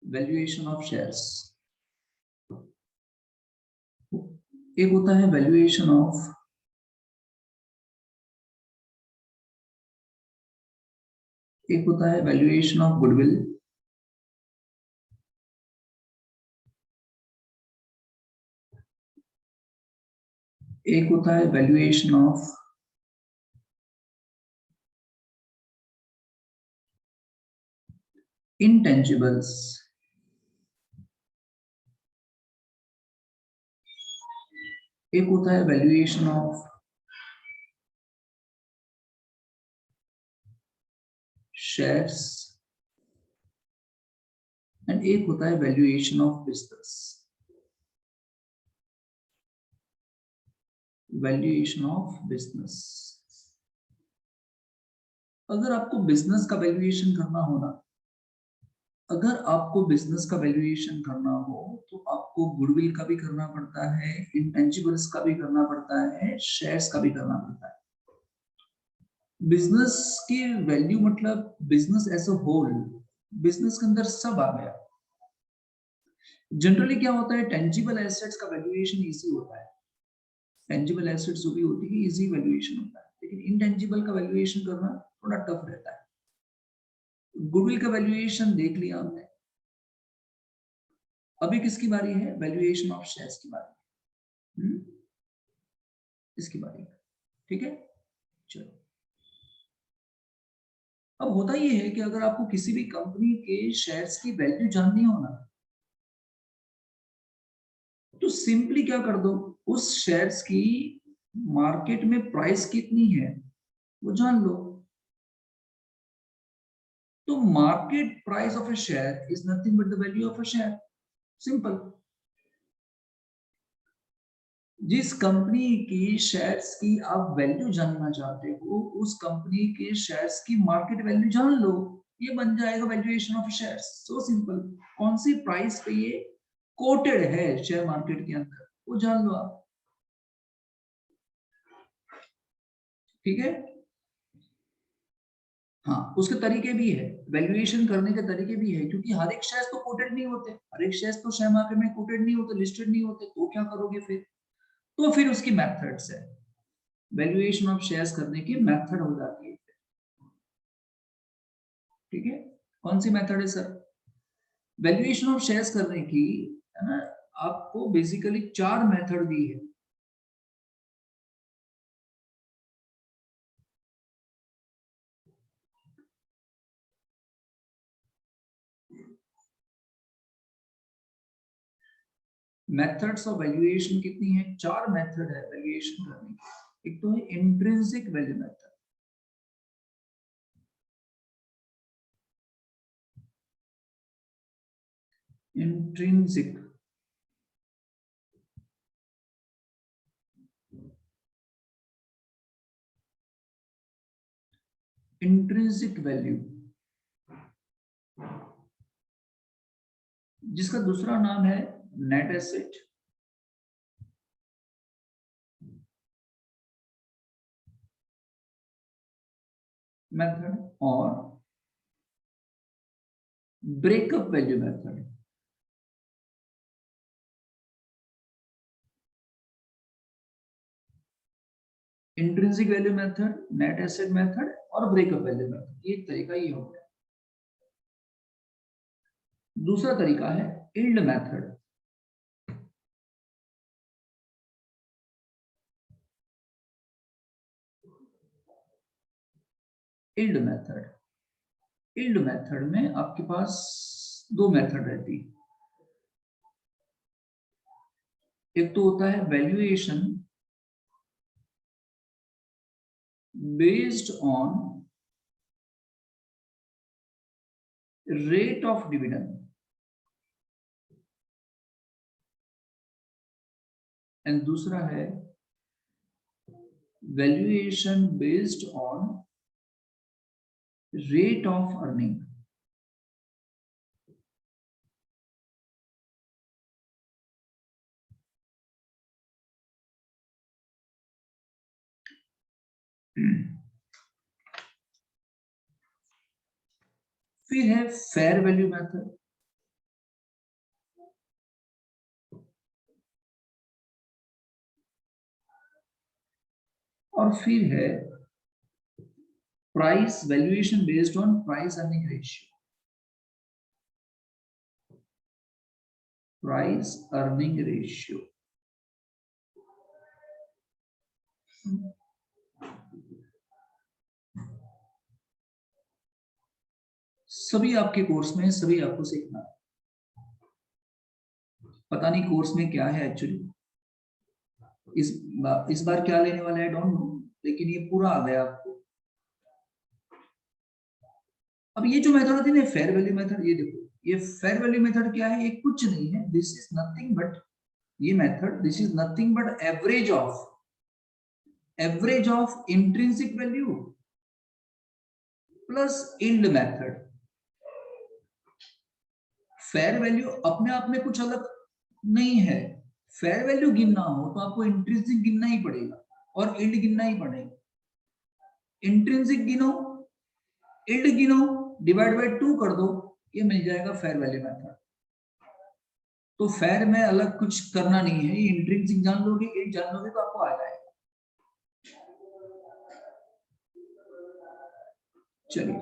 Valuation of shares. एक होता है वैल्यूएशन ऑफ गुडविल, एक होता है वैल्यूएशन ऑफ इंटेंजिबल्स, एक होता है वैल्यूएशन ऑफ शेयर्स एंड एक होता है valuation of business. Valuation of business, अगर आपको बिजनेस का वैल्यूएशन करना हो ना, अगर आपको बिजनेस का वैल्यूएशन करना हो तो आपको गुडविल का भी करना पड़ता है, इंटेंजिबल्स का भी करना पड़ता है, शेयर्स का भी करना पड़ता है। बिजनेस की वैल्यू मतलब business as a whole, business के अंदर सब आ गया। जनरली क्या होता है, टेंजिबल एसेट्स का वैल्यूएशन इजी होता है, टेंजिबल एसेट्स जो भी होती है इजी वैल्यूएशन होता है, लेकिन इनटेंजिबल का वैल्यूएशन करना थोड़ा टफ रहता है। गुडविल का वैल्यूएशन देख लिया हमने, अभी किसकी बारी है, वैल्यूएशन ऑफ शेयर्स की बारी है। इसकी बारी है, ठीक है। चलो, अब होता ये है कि अगर आपको किसी भी कंपनी के शेयर्स की वैल्यू जाननी हो ना, तो सिंपली क्या कर दो, उस शेयर्स की मार्केट में प्राइस कितनी है वो जान लो। तो market price of A share is nothing but the value of a share, simple. जिस कंपनी की शेयर्स की आप वैल्यू जानना चाहते हो, उस कंपनी के शेयर्स की मार्केट वैल्यू जान लो, ये बन जाएगा valuation of shares. So simple, कौन सी प्राइस पे ये कोटेड है शेयर मार्केट के अंदर, वो जान लो आप, ठीक है। हाँ, उसके तरीके भी है, वैल्यूएशन करने के तरीके भी है, क्योंकि हर एक शेयर तो कोटेड नहीं होते, हर एक शेयर तो शेयर मार्केट में कोटेड नहीं होते, लिस्टेड नहीं होते, तो क्या करोगे फिर, तो फिर उसकी मेथड्स है, वैल्यूएशन ऑफ शेयर्स करने की मेथड हो जाती है, ठीक है। कौन सी मेथड है सर, वैल्यूएशन ऑफ शेयर्स करने की, है ना, आपको बेसिकली 4 मेथड दी है। मेथड्स ऑफ वैल्यूएशन कितनी है, 4 मेथड है वैल्यूएशन करने की। एक तो है intrinsic value method, intrinsic, intrinsic value, जिसका दूसरा नाम है नेट एसेट मेथड और breakup value method. Intrinsic value method, net asset method और ब्रेकअप वैल्यू मेथड, ये तरीका ये हो गया। दूसरा तरीका है yield method, yield method, yield method में आपके पास 2 मेथड रहती है। एक तो होता है valuation based on rate of dividend and दूसरा है valuation based on rate of earning. फिर है फेयर वैल्यू मेथड, और फिर है price valuation based on price earning ratio, price earning ratio. सभी आपके कोर्स में, सभी आपको सीखना है। पता नहीं कोर्स में क्या है एक्चुअली, इस बार क्या लेने वाला है डोंट नो, लेकिन ये पूरा आ गया आपको। अब ये जो मेथड होती है ना फेयर वैल्यू मेथड, ये देखो ये फेयर वैल्यू मेथड क्या है, ये कुछ नहीं है, दिस इज नथिंग बट, ये method this is nothing but average of intrinsic value plus yield method. Fair value अपने आप में कुछ अलग नहीं है, फेयर वैल्यू गिनना हो तो आपको इंट्रिंसिक गिनना ही पड़ेगा और यील्ड गिनना ही पड़ेगा। इंट्रिंसिक गिनो, यील्ड गिनो, डिवाइड बाय 2 कर दो, ये मिल जाएगा फेयर वैल्यू मेथड। तो फेयर में अलग कुछ करना नहीं है, इंट्रिंसिक जान लोगे, यील्ड जान लोगे तो आपको आ जाएगा। चलिए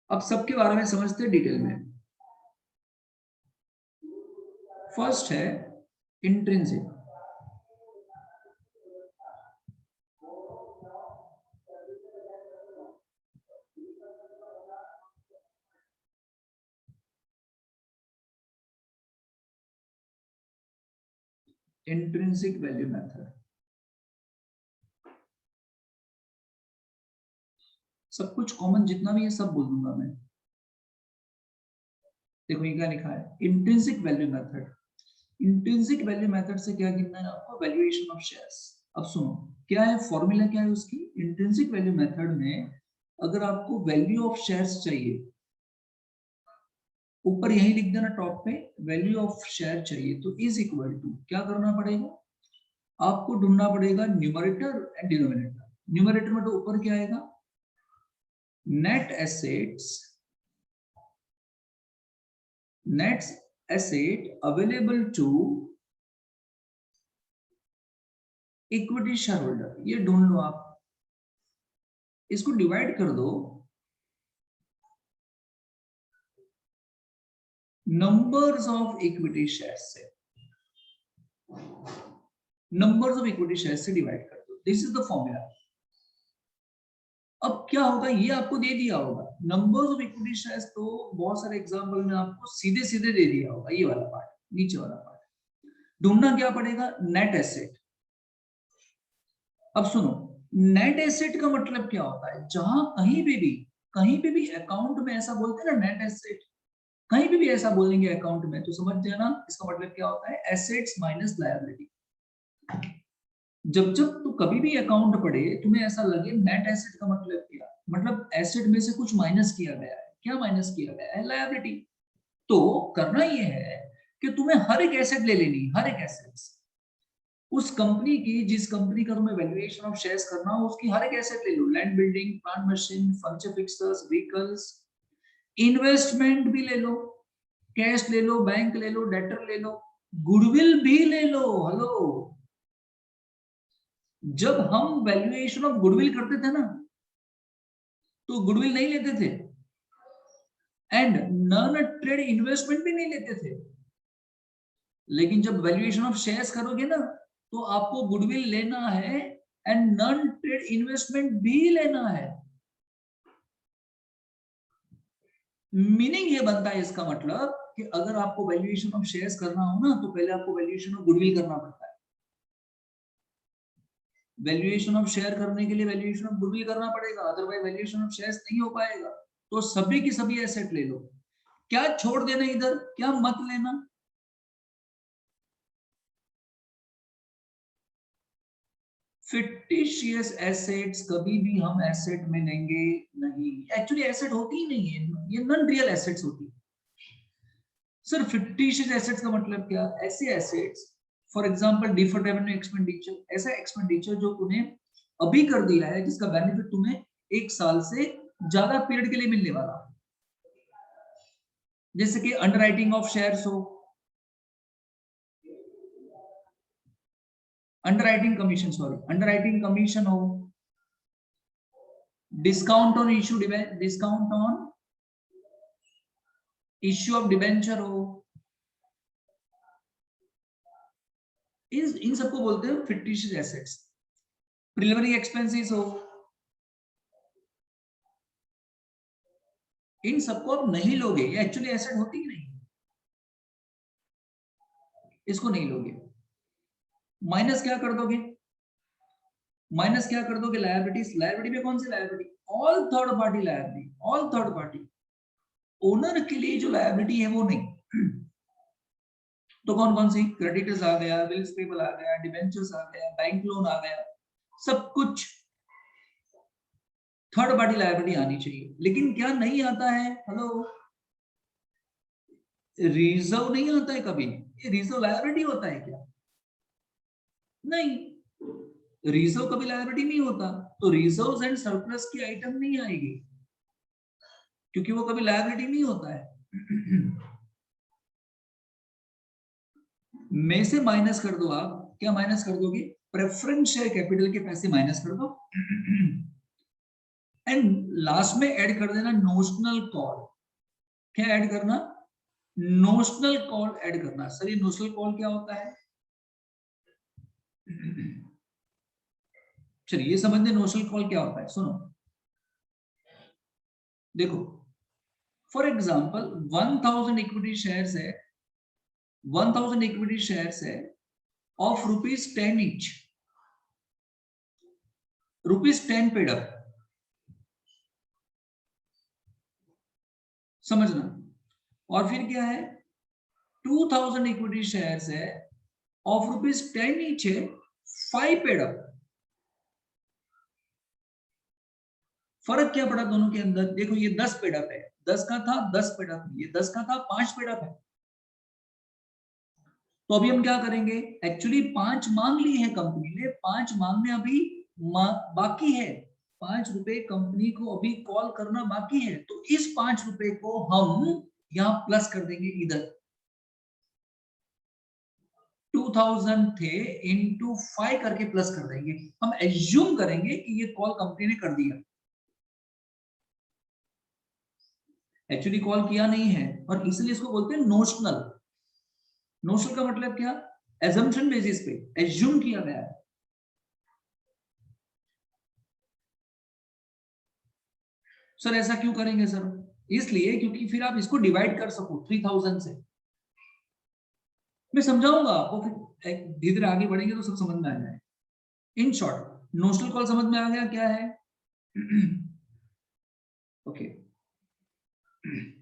अब सबके बारे में समझते हैं डिटेल में। फर्स्ट है इंट्रिंसिक। इंट्रिंसिक वैल्यू मेथड सब कुछ कॉमन जितना भी है सब बोल दूंगा मैं। देखो ये क्या लिखा है, intrinsic value method. Intrinsic value method से क्या गिनना है आपको, वैल्यूएशन ऑफ शेयर्स। अब सुनो क्या है फॉर्मूला, क्या है उसकी, इंट्रिंसिक वैल्यू मेथड में अगर आपको वैल्यू ऑफ शेयर्स चाहिए, ऊपर यही लिख देना टॉप पे, वैल्यू ऑफ शेयर चाहिए तो इज इक्वल टू क्या करना पड़ेगा, आपको ढूंढना पड़ेगा न्यूमरेटर एंड डिनोमिनेटर। न्यूमरेटर में तो ऊपर क्या आएगा, net asset available to equity shareholder, ये ढूंढ लो आप। इसको डिवाइड कर दो नंबर्स ऑफ इक्विटी शेयर से, नंबर्स ऑफ इक्विटी शेयर से डिवाइड कर दो, दिस इज द फॉर्मूला। अब क्या होगा, ये आपको दे दिया होगा नंबर्स ऑफ इक्विटी शेयर्स, तो बहुत सारे एग्जांपल में आपको सीधे सीधे दे दिया होगा, ये वाला पार्ट, नीचे वाला पार्ट ढूंढना क्या पड़ेगा, नेट एसेट। अब सुनो नेट एसेट का मतलब क्या होता है, जहां कहीं पे भी अकाउंट में ऐसा बोलते हैं ना नेट एसेट, कहीं पे भी ऐसा बोलेंगे अकाउंट में तो समझ जाना इसका मतलब क्या होता है, एसेट्स माइनस लायबिलिटी। जब जब तो कभी भी अकाउंट पढ़े तुम्हें ऐसा लगे नेट एसेट का मतलब क्या, मतलब एसेट में से कुछ माइनस किया गया है, क्या माइनस किया गया है, लायबिलिटी। तो करना ये है कि तुम्हें हर एक एसेट ले लेनी, हर एक एसेट्स उस कंपनी की, जिस कंपनी का तुम्हें वैल्यूएशन ऑफ शेयर्स करना हो उसकी हर एक एसेट ले लो, land building, plant machine, furniture fixtures, vehicles, investment भी ले लो, कैश ले लो, बैंक ले लो, डेटर ले लो, गुडविल भी ले लो। हेलो, जब हम वैल्यूएशन ऑफ गुडविल करते थे ना तो गुडविल नहीं लेते थे एंड नॉन ट्रेड इन्वेस्टमेंट भी नहीं लेते थे, लेकिन जब वैल्यूएशन ऑफ शेयर्स करोगे ना तो आपको गुडविल लेना है एंड नॉन ट्रेड इन्वेस्टमेंट भी लेना है। मीनिंग ये बनता है इसका मतलब कि अगर आपको वैल्यूएशन ऑफ शेयर्स करना हो ना तो पहले आपको वैल्यूएशन ऑफ गुडविल करना पड़ता है। वैल्यूएशन ऑफ शेयर करने के लिए वैल्यूएशन ऑफ गुडविल करना पड़ेगा, अदरवाइज वैल्यूएशन ऑफ शेयर्स नहीं हो पाएगा। तो सभी की सभी एसेट ले लो, क्या छोड़ देना इधर, क्या मत लेना, फिक्टिशियस एसेट्स कभी भी हम एसेट में लेंगे नहीं, एक्चुअली एसेट होती ही नहीं है, ये नॉन रियल एसेट्स होती है। सर फिक्टिशियस एसेट्स का मतलब क्या, ऐसे assets for example deferred revenue expenditure, ऐसा एक्सपेंडिचर जो तूने अभी कर दिया है जिसका बेनिफिट तुम्हें 1 साल से ज्यादा पीरियड के लिए मिलने वाला, जैसे कि अंडरराइटिंग ऑफ शेयर्स हो, underwriting commission, sorry underwriting commission हो, discount on issue, discount on issue of debenture हो, इन सबको बोलते हैं फिक्टिशियस एसेट्स। प्रिलिमिनरी एक्सपेंसेस हो, इन सबको आप नहीं लोगे, ये एक्चुअली एसेट होती ही नहीं, इसको नहीं लोगे। माइनस क्या कर दोगे, माइनस क्या कर दोगे, लायबिलिटीज। लायबिलिटी में कौन सी liability, all third party liability, all third party. Owner के लिए जो लायबिलिटी है वो नहीं। तो कौन कौन सी, क्रेडिटर्स आ गया, बिल्स पेबल आ गया, डिबेंचर्स आ गया, बैंक लोन आ गया, सब कुछ थर्ड पार्टी लायबिलिटी आनी चाहिए। लेकिन क्या नहीं आता है, हेलो, रिजर्व नहीं आता है कभी। ये रिजर्व लायबिलिटी होता है क्या, नहीं, रिजर्व कभी लायबिलिटी नहीं होता। तो रिजर्व्स एंड सरप्लस की आइटम नहीं आएगी, क्योंकि वो कभी लायबिलिटी नहीं होता है। में से माइनस कर दो आप, क्या माइनस कर दोगे, प्रेफरेंस शेयर कैपिटल के पैसे माइनस कर दो, एंड लास्ट में ऐड कर देना नोशनल कॉल। क्या ऐड करना, नोशनल कॉल ऐड करना। सर ये नोशनल कॉल क्या होता है, चलिए ये समझते हैं नोशनल कॉल क्या होता है। सुनो देखो, फॉर एग्जांपल 1000 इक्विटी शेयर्स है, 1000 इक्विटी शेयर्स है ऑफ ₹10 ईच, ₹10 पेड अप, समझना। और फिर क्या है, 2000 इक्विटी शेयर्स है ऑफ ₹10 ईच है, 5 पेड अप। फर्क क्या पड़ा दोनों के अंदर, देखो ये 10 पेड अप है, 10 का था 10 पेड अप, ये 10 का था 5 पेड अप है। तो अभी हम क्या करेंगे, एक्चुअली 5 मांग ली है कंपनी ने, 5 मांगने अभी बाकी है, ₹5 कंपनी को अभी कॉल करना बाकी है। तो इस ₹5 को हम यहां प्लस कर देंगे, इधर 2000 थे इंटू 5 करके प्लस कर देंगे। हम एज्यूम करेंगे कि ये कॉल कंपनी ने कर दिया, एक्चुअली कॉल किया नहीं है, और इसलिए इसको बोलते हैं नोशनल। नोशनल का मतलब क्या, एजम्पशन बेसिस पे एज्यूम किया गया है। सर ऐसा क्यों करेंगे सर, इसलिए क्योंकि फिर आप इसको डिवाइड कर सको 3000 से। मैं समझाऊंगा आपको, फिर धीरे धीरे आगे बढ़ेंगे तो सब समझ में आ जाए। इन शॉर्ट नोशनल कॉल समझ में आ गया क्या है। ओके,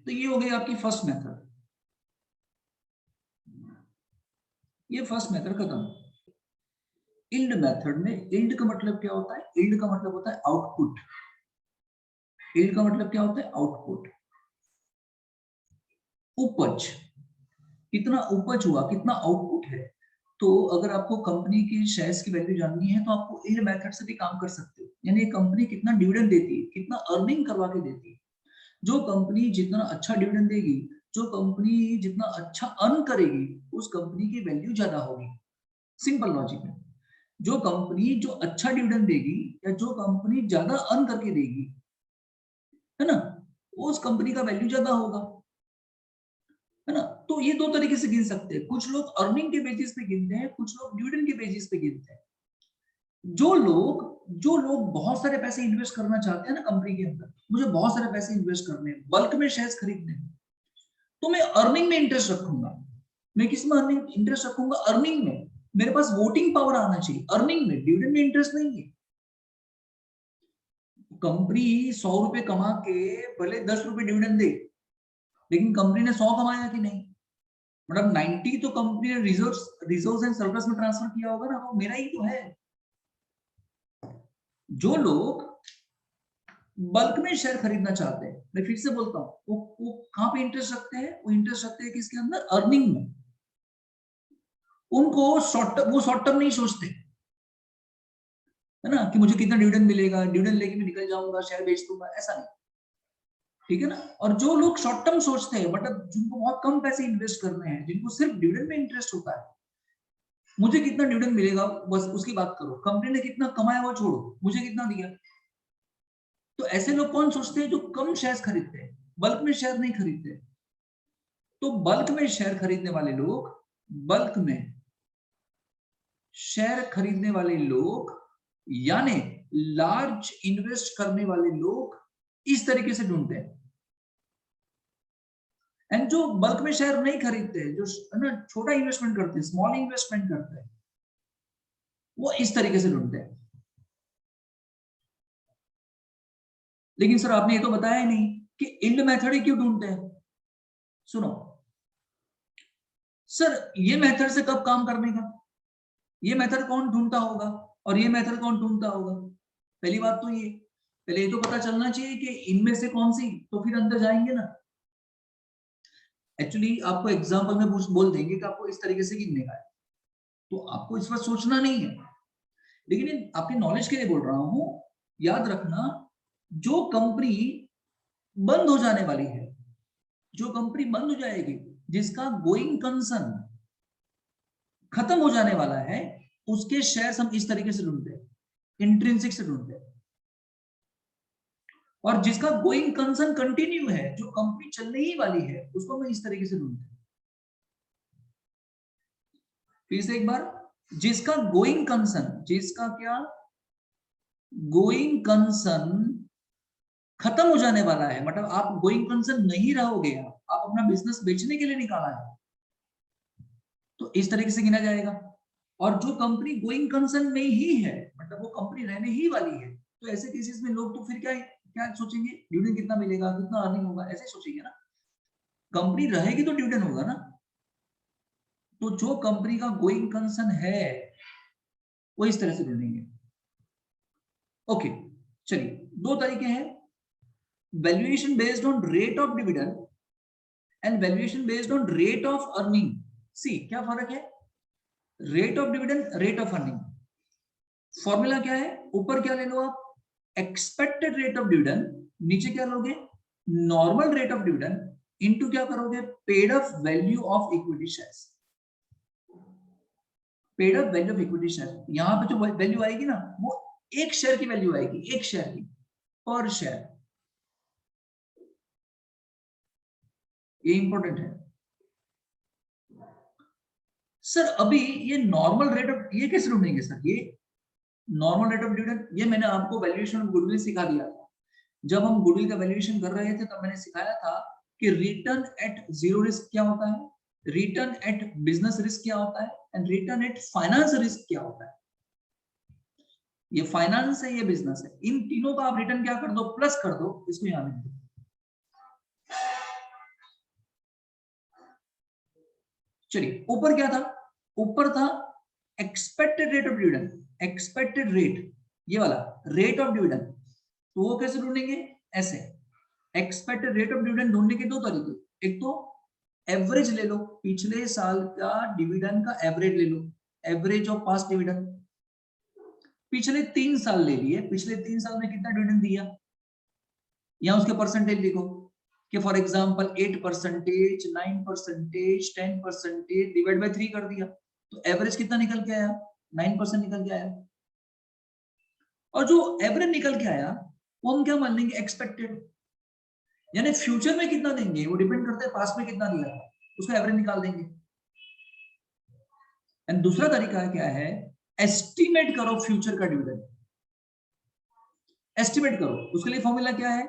तो ये हो गई आपकी फर्स्ट मेथड, ये फर्स्ट मेथड खत्म। इल्ड मेथड में, इल्ड का मतलब क्या होता है, इल्ड का मतलब होता है आउटपुट। इल्ड का मतलब क्या होता है, आउटपुट, उपज, कितना उपज हुआ, कितना आउटपुट है। तो अगर आपको कंपनी की शेयर्स की वैल्यू जाननी है तो आपको इल्ड मेथड से भी काम कर सकते हो, यानी कंपनी कितना डिविडेंड देती है, कितना अर्निंग करवा के देती है। जो कंपनी जितना अच्छा डिविडेंड देगी, जो कंपनी जितना अच्छा अर्न करेगी, उस कंपनी की वैल्यू ज्यादा होगी। सिंपल लॉजिक है। जो कंपनी जो अच्छा डिविडेंड देगी या जो कंपनी ज्यादा अर्न करके देगी, है ना, उस कंपनी का वैल्यू ज्यादा होगा, है ना। तो ये दो तरीके से गिन सकते हैं, कुछ लोग अर्निंग के बेसिस पे गिनते हैं, कुछ लोग डिविडेंड के बेसिस पे गिनते हैं। जो लोग बहुत सारे पैसे इन्वेस्ट करना चाहते हैं ना कंपनी के अंदर, मुझे बहुत सारे पैसे इन्वेस्ट करने हैं, बल्क में शेयर्स खरीदने हैं, तो मैं अर्निंग में इंटरेस्ट रखूंगा। मैं किस में अर्निंग इंटरेस्ट रखूंगा, अर्निंग में। मेरे पास वोटिंग पावर आना चाहिए अर्निंग में, डिविडेंड में इंटरेस्ट नहीं है। कंपनी ₹100 कमा के भले ₹10 डिविडेंड दे, लेकिन कंपनी ने 100 कमाया कि नहीं, मतलब 90 तो कंपनी ने रिजर्व्स एंड सरप्लस में ट्रांसफर किया होगा ना, वो मेरा ही तो है। जो लोग बल्क में शेयर खरीदना चाहते हैं, मैं फिर से बोलता हूँ, वो कहां पे इंटरेस्ट रखते हैं, वो इंटरेस्ट रखते हैं किसके अंदर, अर्निंग में। उनको वो शॉर्ट टर्म नहीं सोचते, है ना, कि मुझे कितना डिविडेंड मिलेगा, डिविडेंड लेके मैं निकल जाऊंगा, शेयर बेच दूंगा, ऐसा नहीं, ठीक है ना। और जो लोग शॉर्ट टर्म सोचते हैं, मतलब जिनको बहुत कम पैसे इन्वेस्ट करने हैं, जिनको सिर्फ डिविडेंड में इंटरेस्ट होता है, मुझे कितना डिविडेंड मिलेगा बस उसकी बात करो, कंपनी ने कितना कमाया वो छोड़ो, मुझे कितना दिया। तो ऐसे लोग कौन सोचते हैं? जो कम शेयर्स खरीदते हैं, बल्क में शेयर नहीं खरीदते। तो बल्क में शेयर खरीदने वाले लोग, बल्क में शेयर खरीदने वाले लोग यानी लार्ज इन्वेस्ट करने वाले लोग इस तरीके से ढूंढते हैं। एंड जो बल्क में शेयर नहीं खरीदते, जो ना छोटा इन्वेस्टमेंट करते हैं, स्मॉल इन्वेस्टमेंट करते हैं, वो इस तरीके से ढूंढते हैं। लेकिन सर आपने ये तो बताया ही नहीं कि इल्ड मेथड ही क्यों ढूंढते हैं। सुनो सर, ये मेथड से कब काम करने का, ये मेथड कौन ढूंढता होगा और ये मेथड कौन ढूंढता होगा? पहली बात तो ये, पहले ये तो पता चलना चाहिए कि इनमें से कौन सी, तो फिर अंदर जाएंगे ना। एक्चुअली आपको एग्जांपल में बोल देंगे कि आपको इस तरीके से गिनने का है, तो आपको इस पर सोचना नहीं है। लेकिन आपके नॉलेज के लिए बोल रहा हूं, याद रखना, जो कंपनी बंद हो जाने वाली है, जो कंपनी बंद हो जाएगी, जिसका गोइंग कंसर्न खत्म हो जाने वाला है, उसके शेयर्स हम इस तरीके से ढूंढते हैं, इंट्रिंसिक से ढूंढते हैं। और जिसका गोइंग कंसर्न कंटिन्यू है, जो कंपनी चलने ही वाली है, उसको हम इस तरीके से ढूंढते हैं। फिर से एक बार, जिसका गोइंग कंसर्न, जिसका क्या गोइंग कंसर्न खत्म हो जाने वाला है, मतलब आप गोइंग कंसर्न नहीं रहोगे, आप अपना बिजनेस बेचने के लिए निकाला है, तो इस तरीके से गिना जाएगा। और जो कंपनी गोइंग कंसर्न में ही है, मतलब वो कंपनी रहने ही वाली है, तो ऐसे केसेस में लोग तो फिर क्या क्या सोचेंगे, डिविडेंड कितना मिलेगा, कितना अर्निंग होगा, ऐसे सोचेंगे ना। कंपनी रहेगी तो डिविडेंड होगा ना। तो जो कंपनी का गोइंग कंसर्न है वो इस तरह से ढूंढेंगे। ओके, चलिए, दो तरीके हैं, valuation based on rate of dividend and valuation based on rate of earning. See क्या फर्क है? Rate of dividend, rate of earning, formula क्या है? ऊपर क्या ले लो आप, एक्सपेक्टेड रेट ऑफ डिविडेंड, नीचे क्या लोगे, normal rate of dividend into क्या करोगे, paid up value of equity shares. Paid up value of equity share, यहां पे जो वैल्यू आएगी ना, वो एक शेयर की वैल्यू आएगी, एक शेयर की, पर शेयर। ये इंपॉर्टेंट है सर। अभी ये नॉर्मल रेट ऑफ, ये कैसे ढूंढेंगे सर? ये नॉर्मल रेट ऑफ डिविडेंड, ये मैंने आपको वैल्यूएशन ऑफ गुडविल सिखा दिया था। जब हम गुडविल का वैल्यूएशन कर रहे थे, तब मैंने सिखाया था कि रिटर्न एट जीरो रिस्क क्या होता है, रिटर्न एट बिजनेस रिस्क क्या होता है, and return at finance risk क्या होता है। ये फाइनेंस है, ये बिजनेस है, इन तीनों का आप रिटर्न क्या कर दो, प्लस कर दो, इसको यहां लिख दो। चलिए, ऊपर क्या था? ऊपर था expected rate of dividend, expected rate, ये वाला रेट ऑफ डिविडेंड। तो वो कैसे ढूंढेंगे? ऐसे, एक्सपेक्टेड रेट ऑफ डिविडेंड ढूंढने के दो तरीके, एक तो एवरेज ले लो, पिछले साल का डिविडेंड का एवरेज ले लो, एवरेज ऑफ पास्ट डिविडेंड। पिछले 3 साल ले लिए, पिछले 3 साल में कितना डिविडेंड दिया, या उसके परसेंटेज लिखो कि फॉर एग्जांपल 8%, 9%, 10% डिवाइड बाय 3 कर दिया, तो एवरेज कितना निकल के आया, 9% निकल के आया। और जो एवरेज निकल के आया वो हम क्या मान लेंगे, एक्सपेक्टेड। यानी फ्यूचर में कितना देंगे वो डिपेंड करता है पास्ट में कितना दिया था, उसका एवरेज निकाल देंगे। एंड दूसरा तरीका क्या है, एस्टिमेट करो फ्यूचर का डिविडेंड, एस्टिमेट करो। उसके लिए फॉर्मूला क्या है,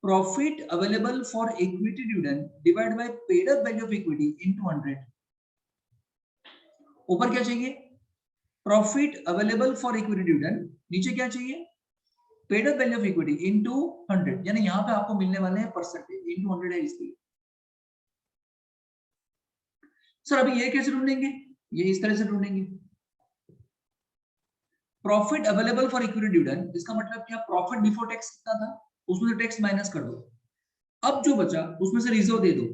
profit available for equity dividend divide by paid up value of equity into 100। ऊपर क्या चाहिए, profit available for equity dividend, नीचे क्या चाहिए, paid up value of equity into 100। यानी यहां पे आपको मिलने वाले हैं परसेंटेज, इनटू 100 है इसलिए। सर अभी ये कैसे ढूंढेंगे, ये इस तरह से ढूंढेंगे, profit available for equity dividend, इसका मतलब क्या, प्रॉफिट बिफोर टैक्स कितना था, उसमें से टैक्स माइनस कर दो, अब जो बचा उसमें से रिजर्व दे दो,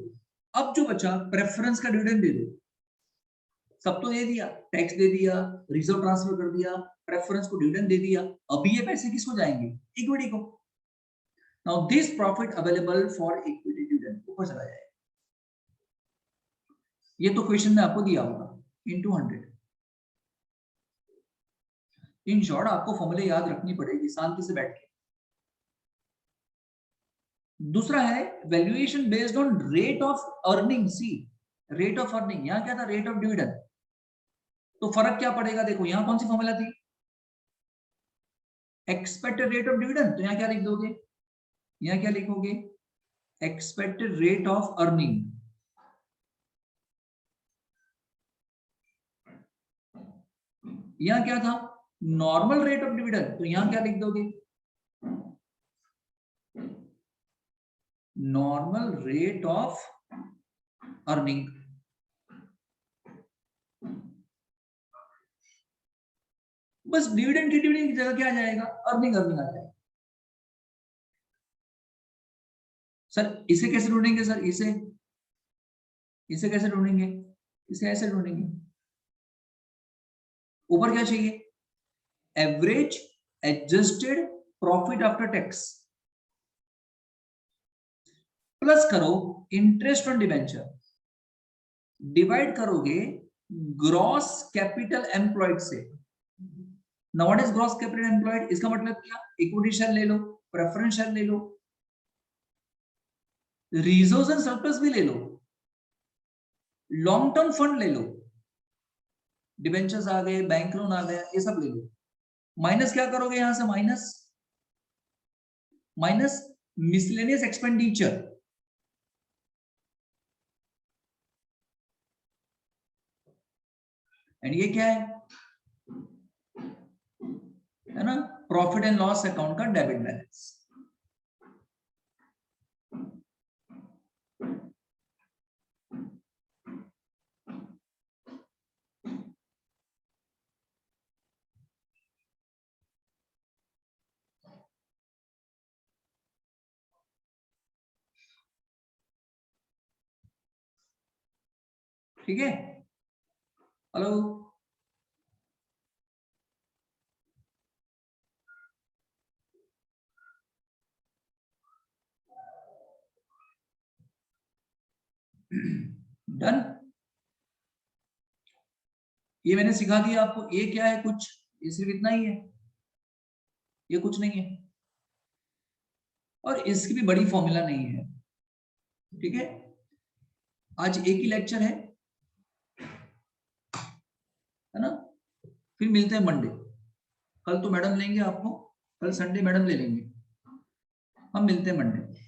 अब जो बचा प्रेफरेंस का डिविडेंड दे दो। सब तो दे दिया, टैक्स दे दिया, रिजर्व ट्रांसफर कर दिया, प्रेफरेंस को डिविडेंड दे दिया, अभी ये पैसे किसको जाएंगे, इक्विटी को। Now this profit available for equity dividend ऊपर चला जाएगा, ये तो क्वेश्चन में आपको दिया होगा, इनटू 100। इन शॉर्ट आपको फॉर्मूले याद रखनी पड़ेगी शांति से बैठ के। दूसरा है valuation based on rate of earning. See rate of earning, यहां क्या था, रेट ऑफ डिविडेंड। तो फर्क क्या पड़ेगा, देखो यहां कौन सी फॉर्मूला थी, एक्सपेक्टेड रेट ऑफ डिविडेंड, तो यहां क्या लिख दोगे, यहां क्या लिखोगे, एक्सपेक्टेड रेट ऑफ अर्निंग। यहां क्या था, नॉर्मल रेट ऑफ डिविडेंड, तो यहां क्या लिख दोगे, नॉर्मल रेट ऑफ अर्निंग। बस डिविडेंड की जगह क्या आ जाएगा, अर्निंग अर्निंग आ जाएगा। सर इसे कैसे ढूंढेंगे, सर इसे कैसे ढूंढेंगे, इसे ऐसे ढूंढेंगे। ऊपर क्या चाहिए, average adjusted profit after tax plus करो इंटरेस्ट ऑन डिबेंचर, डिवाइड करोगे ग्रॉस कैपिटल एम्प्लॉयड से। Now what is gross capital employed, इसका मतलब क्या, इक्विटी शेयर ले लो, प्रेफरेंस शेयर ले लो, रिजर्व्स एंड सरप्लस भी ले लो, लॉन्ग टर्म फंड ले लो, डिबेंचर्स आ गए, बैंक लोन आ गया, ये सब ले लो। माइनस क्या करोगे यहां से, माइनस मिसलेनियस एक्सपेंडिचर, एंड ये क्या है ना, प्रॉफिट एंड लॉस अकाउंट का डेबिट बैलेंस। ठीक है, हेलो, डन। ये मैंने सिखा दिया आपको, ये क्या है, कुछ ये सिर्फ इतना ही है, ये कुछ नहीं है, और इसकी भी बड़ी फॉर्मूला नहीं है। ठीक है, आज एक ही लेक्चर है ना, फिर मिलते हैं मंडे। कल तो मैडम लेंगे आपको, कल संडे मैडम ले लेंगे, हम मिलते हैं मंडे।